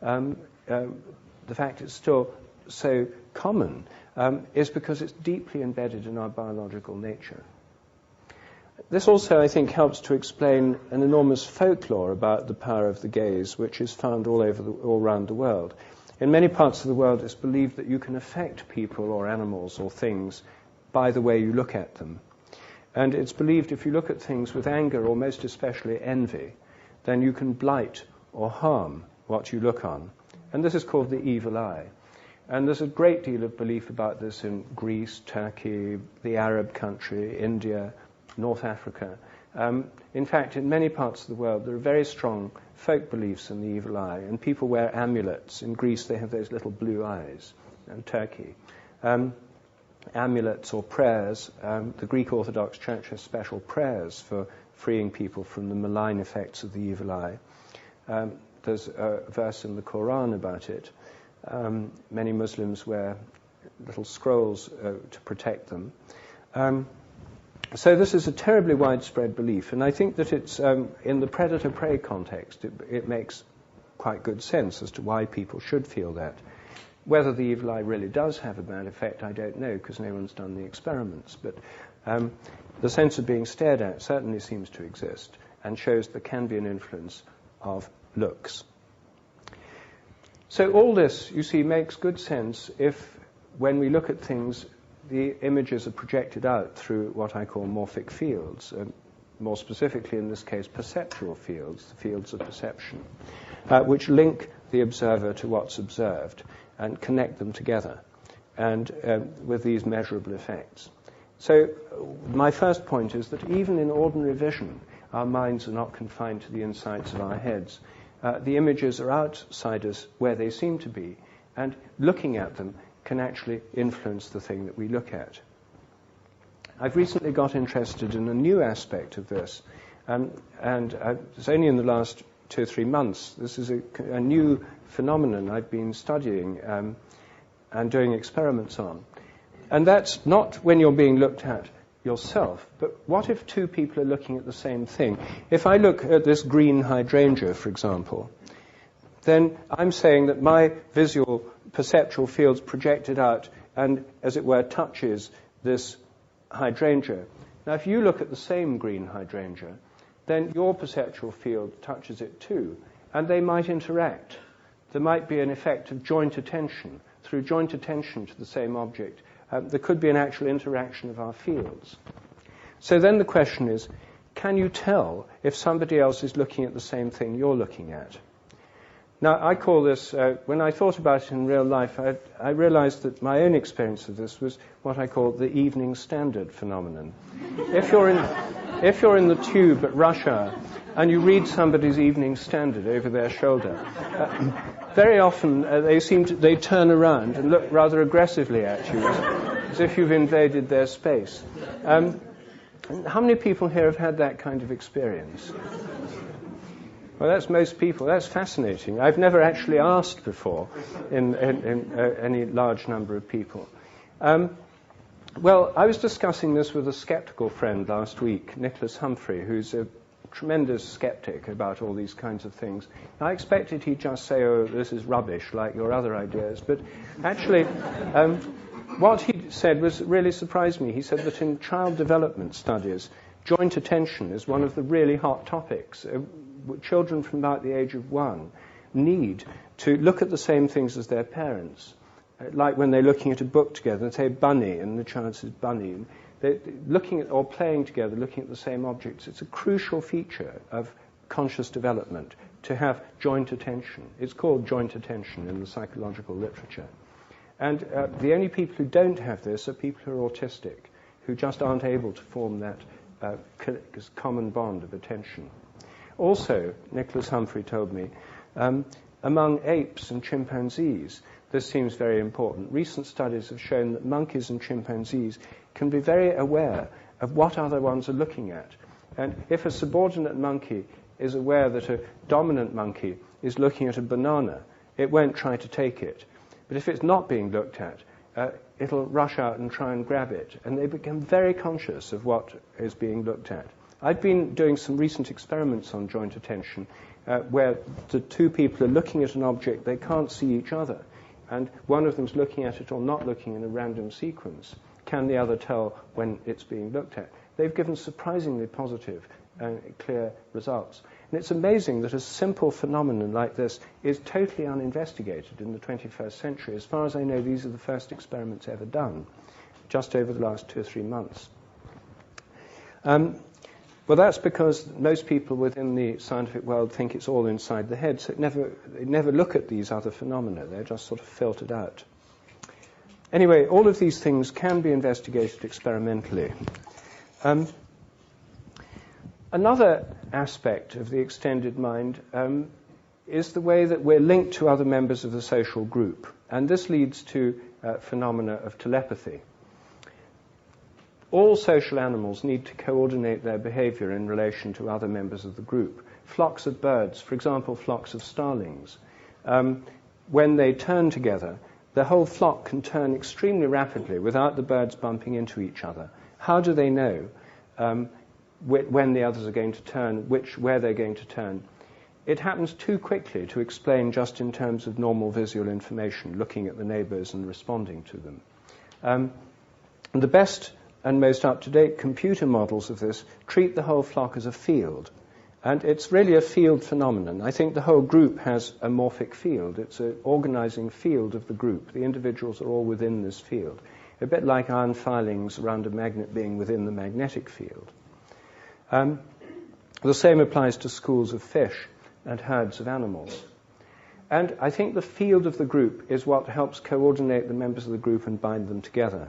um, the fact it's still so common is because it's deeply embedded in our biological nature. This also, I think, helps to explain an enormous folklore about the power of the gaze, which is found all around the world. In many parts of the world, it's believed that you can affect people or animals or things by the way you look at them. And it's believed if you look at things with anger, or most especially envy, then you can blight or harm what you look on. And this is called the evil eye. And there's a great deal of belief about this in Greece, Turkey, the Arab country, India, North Africa. In fact, in many parts of the world, there are very strong folk beliefs in the evil eye, and people wear amulets. In Greece, they have those little blue eyes, and Turkey. Amulets or prayers. The Greek Orthodox Church has special prayers for freeing people from the malign effects of the evil eye. There's a verse in the Quran about it. Many Muslims wear little scrolls to protect them. So this is a terribly widespread belief, and I think that it's in the predator-prey context, it makes quite good sense as to why people should feel that. Whether the evil eye really does have a bad effect, I don't know, because no one's done the experiments. But the sense of being stared at certainly seems to exist, and shows there can be an influence of looks. So all this, you see, makes good sense if, when we look at things, the images are projected out through what I call morphic fields, more specifically in this case perceptual fields, the fields of perception, which link the observer to what's observed and connect them together, and with these measurable effects. So my first point is that even in ordinary vision, our minds are not confined to the insides of our heads. The images are outside us where they seem to be, and looking at them can actually influence the thing that we look at. I've recently got interested in a new aspect of this, and it's only in the last 2 or 3 months. This is a new phenomenon I've been studying and doing experiments on. And that's not when you're being looked at yourself, but what if 2 people are looking at the same thing? If I look at this green hydrangea, for example, then I'm saying that my visual perceptual field's projected out and, as it were, touches this hydrangea. Now, if you look at the same green hydrangea, then your perceptual field touches it too, and they might interact. There might be an effect of joint attention. Through joint attention to the same object, there could be an actual interaction of our fields. So then the question is, can you tell if somebody else is looking at the same thing you're looking at? Now, I call this, when I thought about it in real life, I realized that my own experience of this was what I call the Evening Standard phenomenon. If you're in the tube at rush hour and you read somebody's Evening Standard over their shoulder, very often they turn around and look rather aggressively at you, as if you've invaded their space. How many people here have had that kind of experience? Well, that's most people. That's fascinating. I've never actually asked before in any large number of people. Well, I was discussing this with a skeptical friend last week, Nicholas Humphrey, who's a tremendous skeptic about all these kinds of things. I expected he'd just say, oh, this is rubbish, like your other ideas. But actually, what he said really surprised me. He said that in child development studies, joint attention is one of the really hot topics. Children from about the age of 1 need to look at the same things as their parents. Like when they're looking at a book together, they say bunny, and the child says bunny. They're looking at or playing together, looking at the same objects. It's a crucial feature of conscious development to have joint attention. It's called joint attention in the psychological literature. And the only people who don't have this are people who are autistic, who just aren't able to form that common bond of attention. Also, Nicholas Humphrey told me, among apes and chimpanzees, this seems very important. Recent studies have shown that monkeys and chimpanzees can be very aware of what other ones are looking at. And if a subordinate monkey is aware that a dominant monkey is looking at a banana, it won't try to take it. But if it's not being looked at, it'll rush out and try and grab it. And they become very conscious of what is being looked at. I've been doing some recent experiments on joint attention, where the two people are looking at an object, they can't see each other, and one of them's looking at it or not looking in a random sequence. Can the other tell when it's being looked at? They've given surprisingly positive and clear results. And it's amazing that a simple phenomenon like this is totally uninvestigated in the 21st century. As far as I know, these are the first experiments ever done, just over the last 2 or 3 months. Well, that's because most people within the scientific world think it's all inside the head, so they never look at these other phenomena. They're just sort of filtered out. Anyway, all of these things can be investigated experimentally. Another aspect of the extended mind is the way that we're linked to other members of the social group, and this leads to phenomena of telepathy. All social animals need to coordinate their behavior in relation to other members of the group. Flocks of birds, for example, flocks of starlings, when they turn together, the whole flock can turn extremely rapidly without the birds bumping into each other. How do they know when the others are going to turn, where they're going to turn? It happens too quickly to explain just in terms of normal visual information, looking at the neighbors and responding to them. The best and most up-to-date computer models of this treat the whole flock as a field. And it's really a field phenomenon. I think the whole group has a morphic field. It's an organizing field of the group. The individuals are all within this field. A bit like iron filings around a magnet being within the magnetic field. The same applies to schools of fish and herds of animals. And I think the field of the group is what helps coordinate the members of the group and bind them together.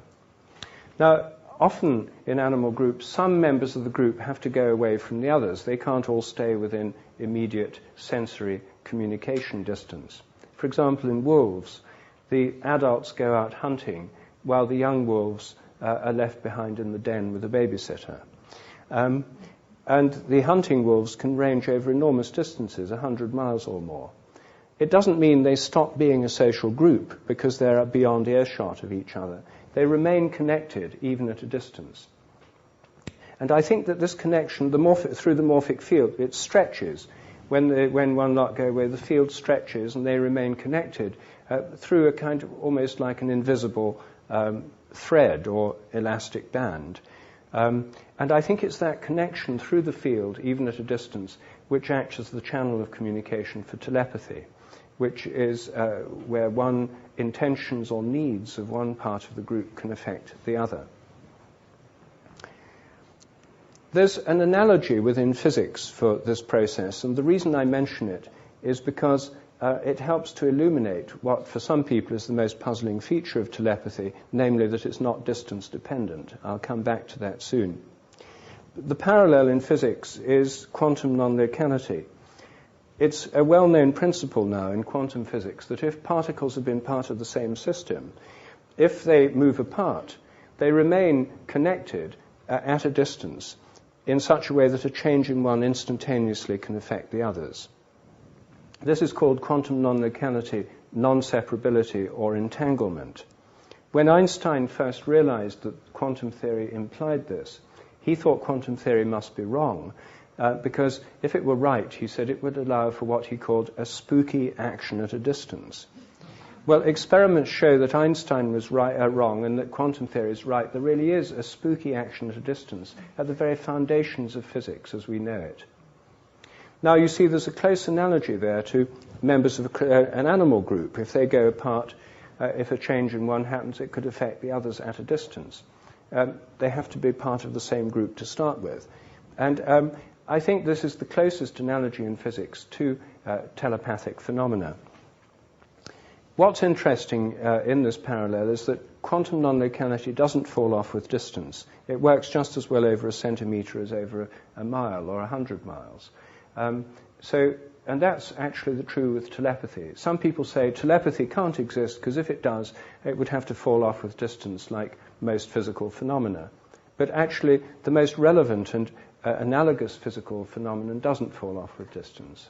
Now, often in animal groups, some members of the group have to go away from the others. They can't all stay within immediate sensory communication distance. For example, in wolves, the adults go out hunting while the young wolves are left behind in the den with a babysitter. And the hunting wolves can range over enormous distances, 100 miles or more. It doesn't mean they stop being a social group because they're beyond earshot of each other. They remain connected even at a distance. And I think that this connection, through the morphic field, it stretches. When one lot go away, the field stretches and they remain connected through a kind of almost like an invisible thread or elastic band. And I think it's that connection through the field, even at a distance, which acts as the channel of communication for telepathy, which is where one intentions or needs of one part of the group can affect the other. There's an analogy within physics for this process, and the reason I mention it is because it helps to illuminate what for some people is the most puzzling feature of telepathy, namely that it's not distance dependent. I'll come back to that soon. The parallel in physics is quantum non-locality. It's a well-known principle now in quantum physics that if particles have been part of the same system, if they move apart, they remain connected at a distance in such a way that a change in one instantaneously can affect the others. This is called quantum non-locality, non-separability, or entanglement. When Einstein first realized that quantum theory implied this, he thought quantum theory must be wrong, because if it were right, he said it would allow for what he called a spooky action at a distance. Well, experiments show that Einstein was wrong and that quantum theory is right. There really is a spooky action at a distance, at the very foundations of physics as we know it. Now, you see there's a close analogy there to members of an animal group. If they go apart, if a change in one happens, it could affect the others at a distance. They have to be part of the same group to start with. And I think this is the closest analogy in physics to telepathic phenomena. What's interesting in this parallel is that quantum non-locality doesn't fall off with distance. It works just as well over a centimetre as over a mile or 100 miles. And that's actually true with telepathy. Some people say telepathy can't exist because if it does, it would have to fall off with distance like most physical phenomena. But actually, the most relevant and analogous physical phenomenon doesn't fall off with distance.